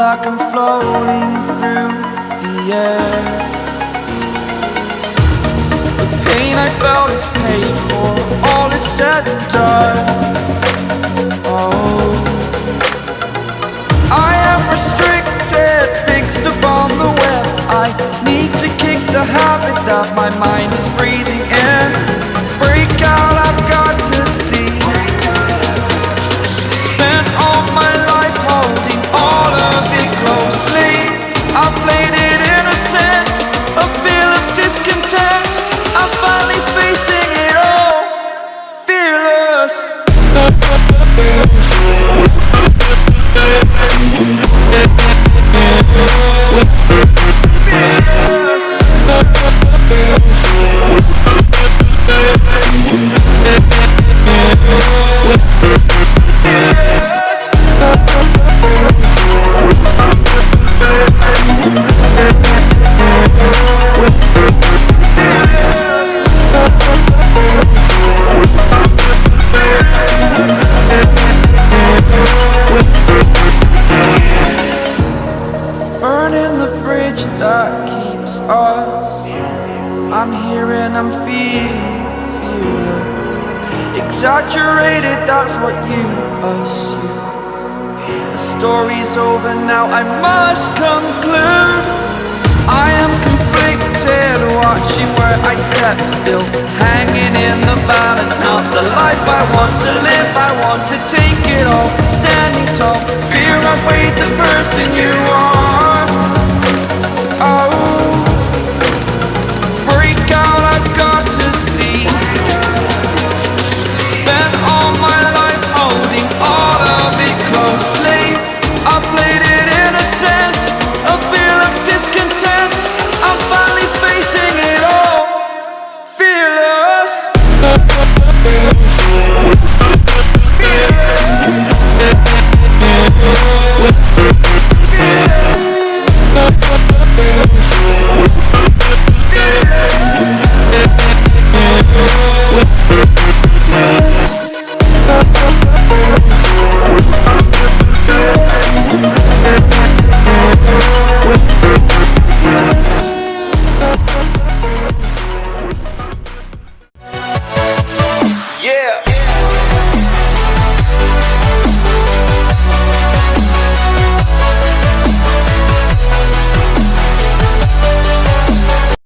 like I'm floating through the air. The pain I felt is paid for, all is said and done. Oh, I am restricted, fixed upon the web. I need to kick the habit that my mind is breathing in. Break out, I've got to see. Spent all my life holding all of it closely. I played it innocent, a feel of discontent. I'm finally facing it all, fearless. Burning the bridge that keeps us. I'm here and I'm feeling fearless. Exaggerated, that's what you assume. The story's over now, I must conclude. I am conflicted, watching where I step still, hanging in the balance. Not the life I want to live, I want to take it all. Standing tall, fear I weighed the person you are. Oh, break out, I've got to see. Spent all my life holding all of it closely. I played it innocent, a feel of discontent. I'm finally facing it all, fearless. Fearless.